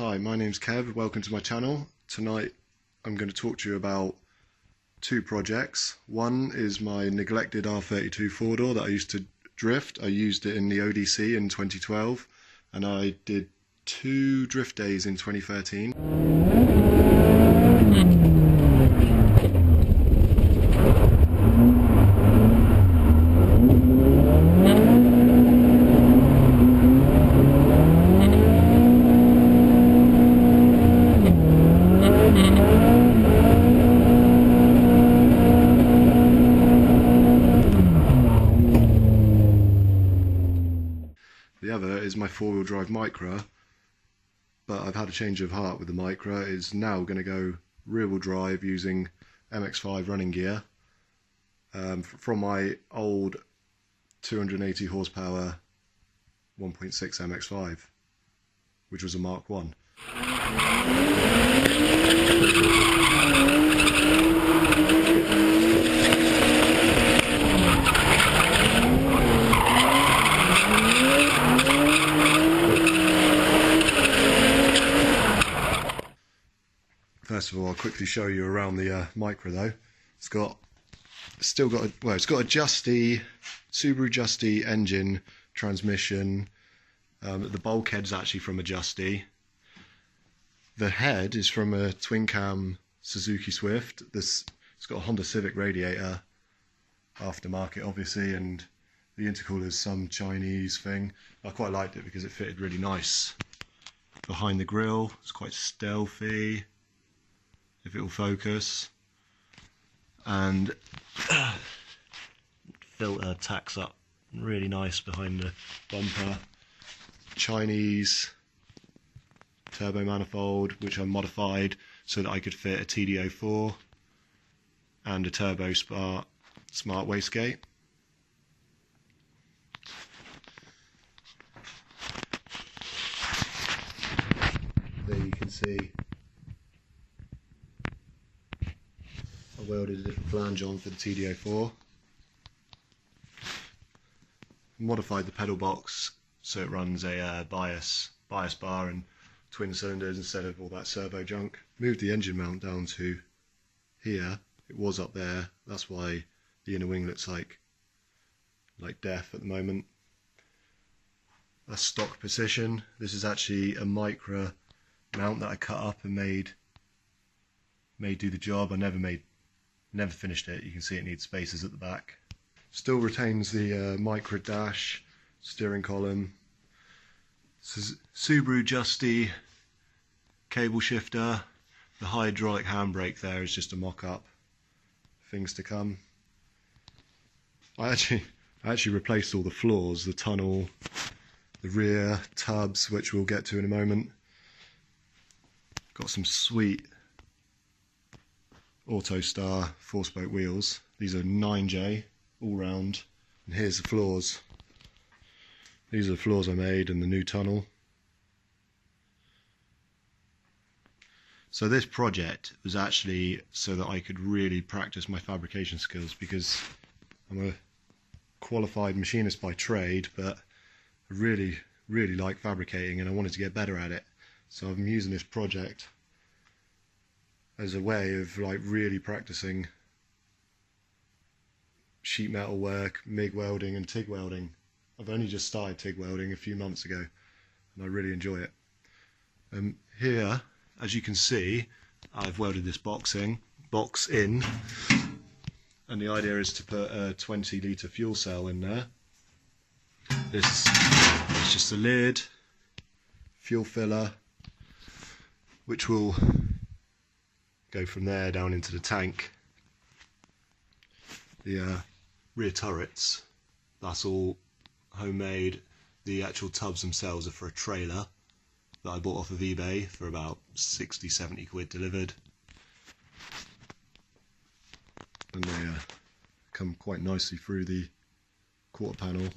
Hi, my name's Kev, welcome to my channel. Tonight I'm going to talk to you about two projects. One is my neglected R32 four-door that I used to drift. I used it in the ODC in 2012 and I did 2 drift days in 2013. The other is my four-wheel drive Micra, but I've had a change of heart with the Micra. It's now going to go rear-wheel drive using MX5 running gear from my old 280 horsepower 1.6 MX5, which was a Mark 1. First of all, I'll quickly show you around the Micra though. It's got a Justy, Subaru Justy engine, transmission. The bulkhead's actually from a Justy. The head is from a twin cam Suzuki Swift. It's got a Honda Civic radiator, aftermarket obviously, and the intercooler's some Chinese thing. I quite liked it because it fitted really nice behind the grille. It's quite stealthy, if it will focus, and filter tacks up really nice behind the bumper. Chinese turbo manifold, which I modified so that I could fit a TD04 and a turbo smart wastegate. There you can see I welded a different flange on for the TD04. Modified the pedal box so it runs a bias bar and twin cylinders instead of all that servo junk. Moved the engine mount down to here. It was up there. That's why the inner wing looks like death at the moment. That's stock position. This is actually a Micra mount that I cut up and made do the job. I never finished it. You can see it needs spacers at the back. Still retains the Micra dash, steering column. This is Subaru Justy cable shifter. The hydraulic handbrake there is just a mock-up. Things to come. I actually replaced all the floors, the tunnel, the rear tubs, which we'll get to in a moment. Got some sweet Autostar 4-spoke wheels. These are 9J all round, and here's the floors. These are the floors I made and the new tunnel. So this project was actually so that I could really practice my fabrication skills, because I'm a qualified machinist by trade, but I really like fabricating and I wanted to get better at it. So I'm using this project as a way of really practicing sheet metal work, MIG welding and TIG welding. I've only just started TIG welding a few months ago and I really enjoy it. Here, as you can see, I've welded this box in, and the idea is to put a 20-litre fuel cell in there. This is just a lid, fuel filler, which will go from there down into the tank. The rear turrets, that's all homemade. The actual tubs themselves are for a trailer that I bought off of eBay for about 60-70 quid delivered. And they come quite nicely through the quarter panel.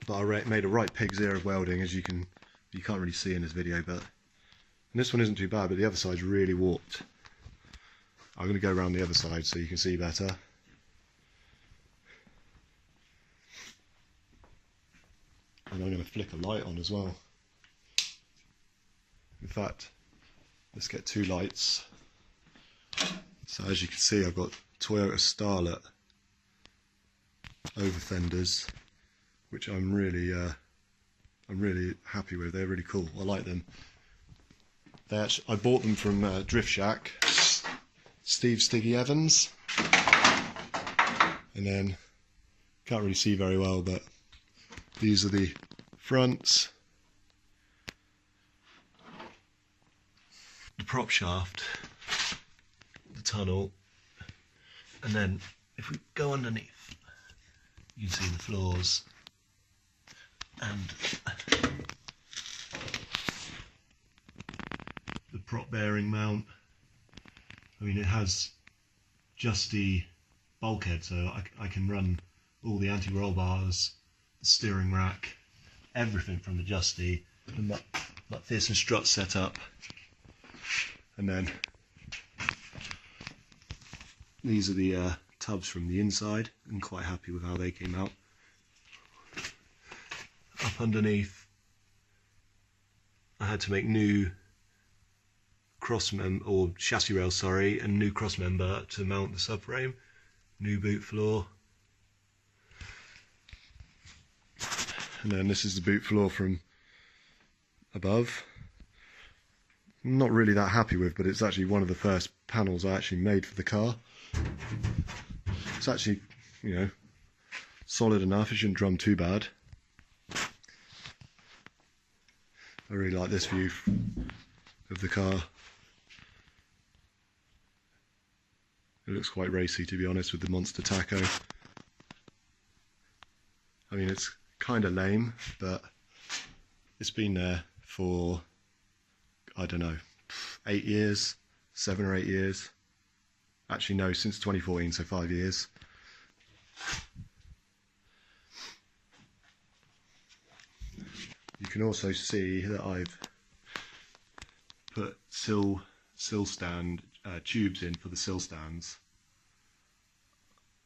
But I made a right pig's ear of welding, as you can't really see in this video, but and this one isn't too bad, but the other side's really warped. I'm going to go around the other side so you can see better. And I'm going to flick a light on as well. In fact, let's get two lights. So as you can see, I've got Toyota Starlet over fenders, which I'm really happy with. They're really cool. I like them. I bought them from Drift Shack, Steve Stiggy Evans, and then can't really see very well, but these are the fronts, the prop shaft, the tunnel, and then if we go underneath, you can see the floors and the prop bearing mount. I mean, it has just the bulkhead, so I can run all the anti-roll bars, the steering rack, everything from the Justy, and McPherson strut set up. And then these are the tubs from the inside. I'm quite happy with how they came out. Up underneath, I had to make new chassis rails, sorry, and new cross member to mount the subframe. New boot floor. And then this is the boot floor from above. I'm not really that happy with, but it's actually one of the first panels I actually made for the car. It's actually, you know, solid enough. It shouldn't drum too bad. I really like this view of the car. It looks quite racy, to be honest, with the monster tacho. I mean, it's kind of lame, but it's been there for, I don't know, 8 years, 7 or 8 years. Actually, no, since 2014, so 5 years. You can also see that I've put sill stand tubes in for the sill stands,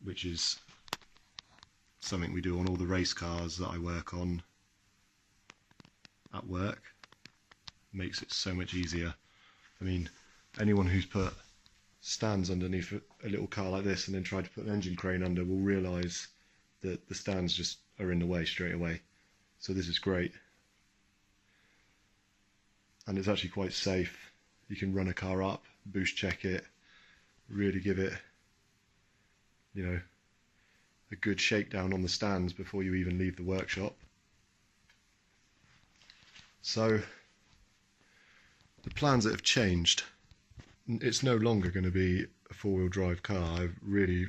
which is something we do on all the race cars that I work on at work. Makes it so much easier. I mean, anyone who's put stands underneath a little car like this and then tried to put an engine crane under will realise that the stands just are in the way straight away. So this is great. And it's actually quite safe. You can run a car up, boost check it, really give it, you know, a good shakedown on the stands before you even leave the workshop. So the plans that have changed, it's no longer going to be a four-wheel drive car. I really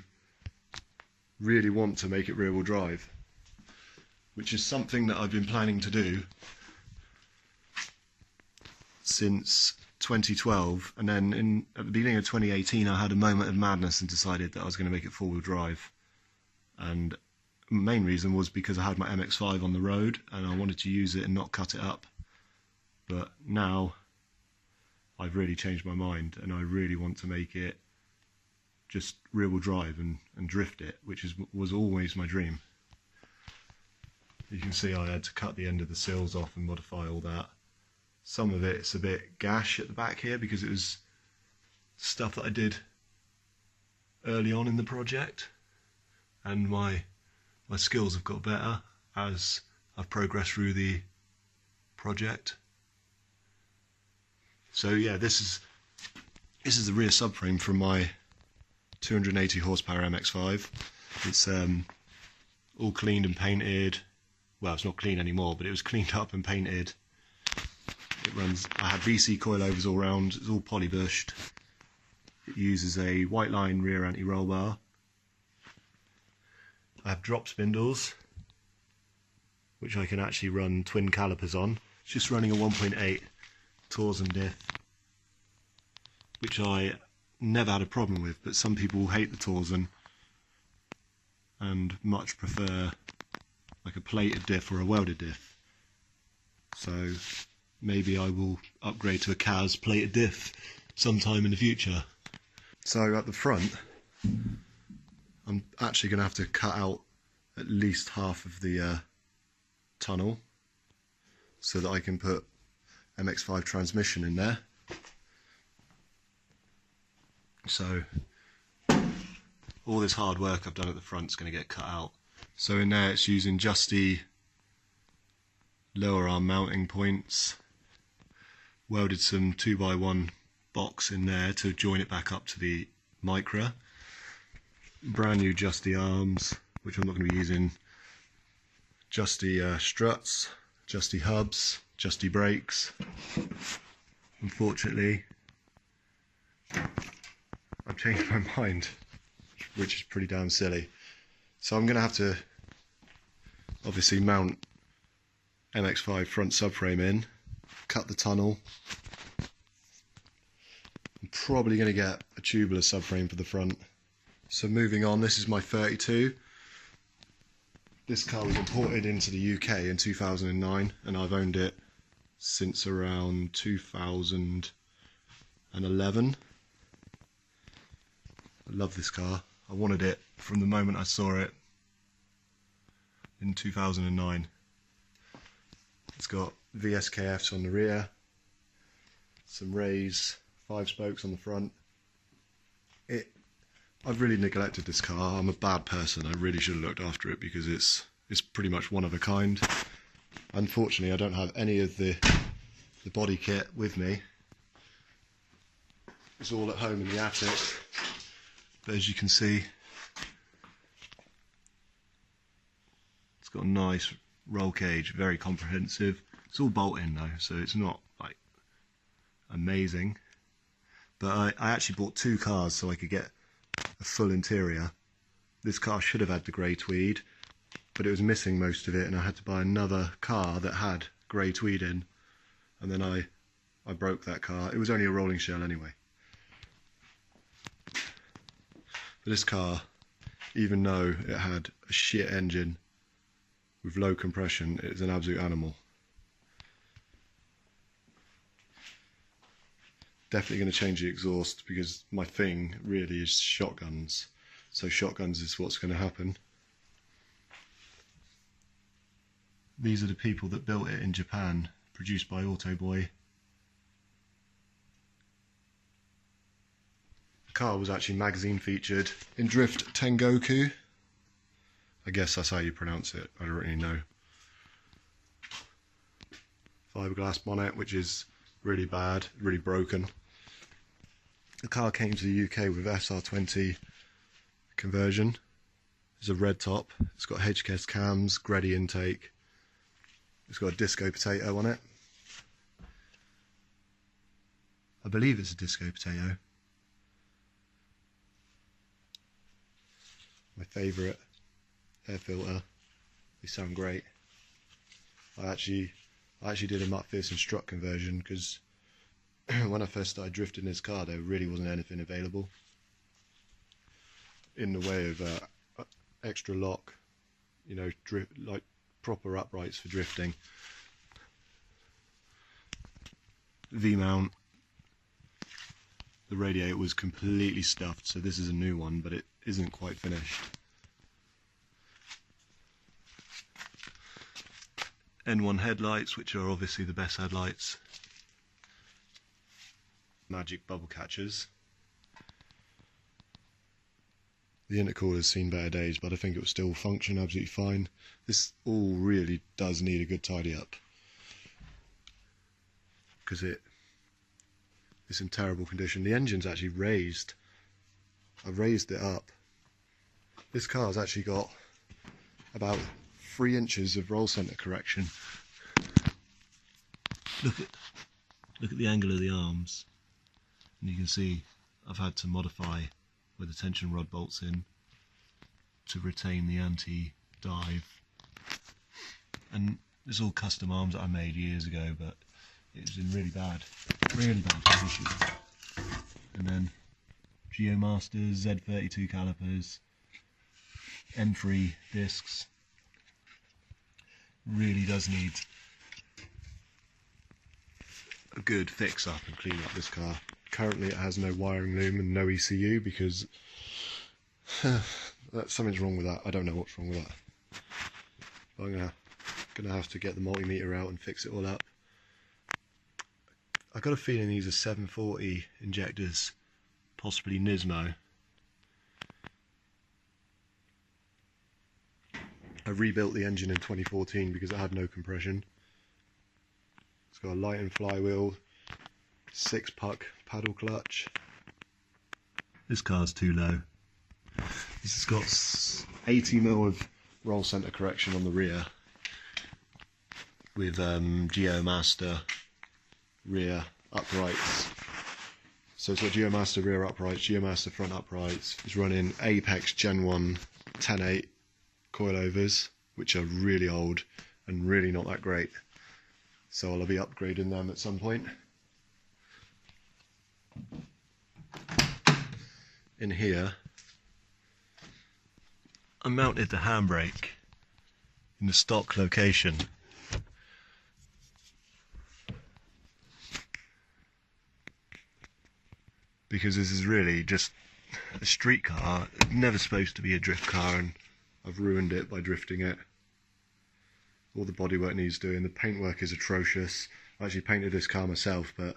want to make it rear-wheel drive, which is something that I've been planning to do since 2012, and then at the beginning of 2018 I had a moment of madness and decided that I was going to make it four-wheel drive. And the main reason was because I had my MX-5 on the road and I wanted to use it and not cut it up. But now I've really changed my mind and I really want to make it just rear-wheel drive and drift it, which was always my dream. You can see I had to cut the end of the sills off and modify all that. Some of it's a bit gash at the back here because it was stuff that I did early on in the project, and my skills have got better as I've progressed through the project. So yeah, this is the rear subframe from my 280 horsepower MX-5. It's all cleaned and painted. Well, it's not clean anymore, but it was cleaned up and painted. It runs, I had VC coilovers all round, it's all polybushed. It uses a white line rear anti-roll bar. I have drop spindles, which I can actually run twin calipers on. It's just running a 1.8 Torsen diff, which I never had a problem with, but some people hate the Torsen and much prefer like a plated diff or a welded diff. So maybe I will upgrade to a Kaz plated diff sometime in the future. So at the front, I'm actually going to have to cut out at least half of the tunnel so that I can put MX-5 transmission in there. So all this hard work I've done at the front is going to get cut out. So in there it's using just the lower arm mounting points, welded some 2x1 box in there to join it back up to the Micra. Brand new justy arms, which I'm not going to be using, justy struts, justy hubs, justy brakes. Unfortunately, I've changed my mind, which is pretty damn silly. So I'm going to have to obviously mount MX-5 front subframe in, cut the tunnel. I'm probably going to get a tubular subframe for the front. So moving on, this is my 32. This car was imported into the UK in 2009 and I've owned it since around 2011. I love this car. I wanted it from the moment I saw it in 2009. It's got VSKFs on the rear, some rays, 5 spokes on the front. I've really neglected this car. I'm a bad person. I really should have looked after it because it's pretty much one of a kind. Unfortunately, I don't have any of the body kit with me. It's all at home in the attic. But as you can see, it's got a nice roll cage, very comprehensive. It's all bolt-in though, so it's not like amazing. But I actually bought 2 cars so I could get a full interior. This car should have had the grey tweed, but it was missing most of it, and I had to buy another car that had grey tweed in, and then I broke that car. It was only a rolling shell anyway. But this car, even though it had a shit engine with low compression, it's an absolute animal. Definitely going to change the exhaust because my thing really is shotguns. So shotguns is what's going to happen. These are the people that built it in Japan, produced by Autoboy. The car was actually magazine featured in Drift Tengoku. I guess that's how you pronounce it, I don't really know. Fiberglass bonnet, which is really bad, really broken. The car came to the UK with SR20 conversion. It's a red top, it's got HKS cams, Grady intake, it's got a disco potato on it. I believe it's a disco potato. My favourite air filter. They sound great. I actually did a McPherson strut conversion because when I first started drifting this car there really wasn't anything available in the way of extra lock, you know, like proper uprights for drifting. V-mount. The radiator was completely stuffed, so this is a new one, but it isn't quite finished. N1 headlights, which are obviously the best headlights. Magic bubble catchers. The intercooler's seen better days, but I think it will still function absolutely fine. This all really does need a good tidy up because it's in terrible condition. The engine's actually raised. I've raised it up. This car's actually got about 3 inches of roll centre correction. Look at the angle of the arms, and you can see I've had to modify where the tension rod bolts in to retain the anti-dive. And it's all custom arms that I made years ago, but it was in really bad condition. And then Geomasters, Z32 calipers, M3 discs. Really does need a good fix up and clean up this car. Currently it has no wiring loom and no ECU because something's wrong with that. I don't know what's wrong with that. But I'm gonna have to get the multimeter out and fix it all up. I got a feeling these are 740 injectors, possibly Nismo. I rebuilt the engine in 2014 because it had no compression. It's got a Lighten flywheel, 6-puck paddle clutch. This car's too low. This has got 80mm of roll centre correction on the rear with GeoMaster rear uprights. So it's got GeoMaster rear uprights, GeoMaster front uprights. It's running Apex Gen 1 10.8 coilovers, which are really old and really not that great. So I'll be upgrading them at some point. In here, I mounted the handbrake in the stock location. Because this is really just a street car. It's never supposed to be a drift car, and I've ruined it by drifting it. All the bodywork needs doing. The paintwork is atrocious. I actually painted this car myself, but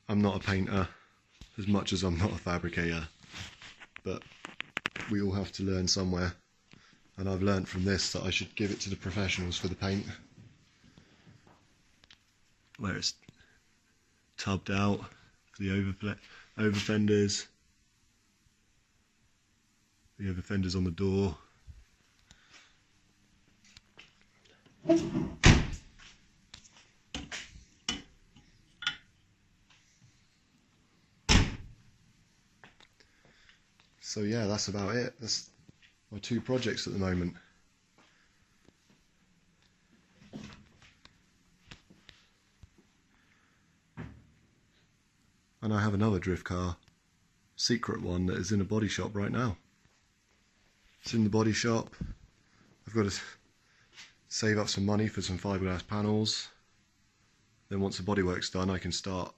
I'm not a painter as much as I'm not a fabricator. But we all have to learn somewhere, and I've learned from this that I should give it to the professionals for the paint. Where it's tubbed out, the over fenders on the door. So yeah, that's about it. That's my 2 projects at the moment. And I have another drift car, secret one, that is in a body shop right now. It's in the body shop. I've got to save up some money for some fiberglass panels. Then once the bodywork's done, I can start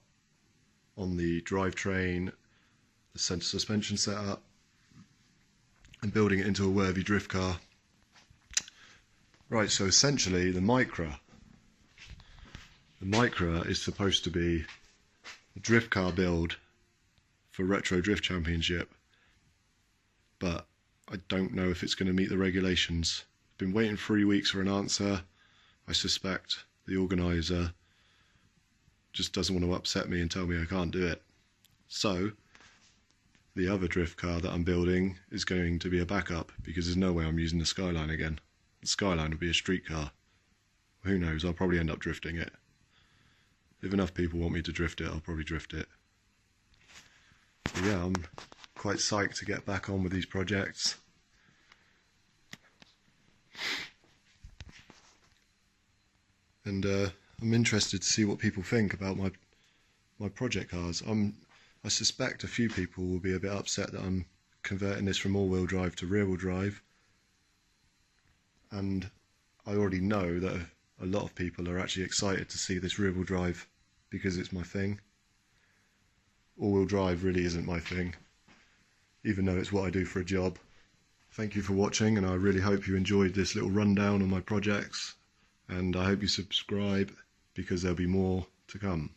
on the drivetrain, the centre suspension setup, and building it into a worthy drift car. Right, so essentially the Micra is supposed to be a drift car build for Retro Drift Championship, but I don't know if it's going to meet the regulations. I've been waiting 3 weeks for an answer. I suspect the organiser just doesn't want to upset me and tell me I can't do it. So the other drift car that I'm building is going to be a backup, because there's no way I'm using the Skyline again. The Skyline will be a street car. Who knows, I'll probably end up drifting it. If enough people want me to drift it, I'll probably drift it. But yeah, I'm quite psyched to get back on with these projects. And I'm interested to see what people think about my project cars. I suspect a few people will be a bit upset that I'm converting this from all-wheel drive to rear-wheel drive. And I already know that a lot of people are actually excited to see this rear-wheel drive because it's my thing. All-wheel drive really isn't my thing, even though it's what I do for a job. Thank you for watching, and I really hope you enjoyed this little rundown on my projects, and I hope you subscribe because there'll be more to come.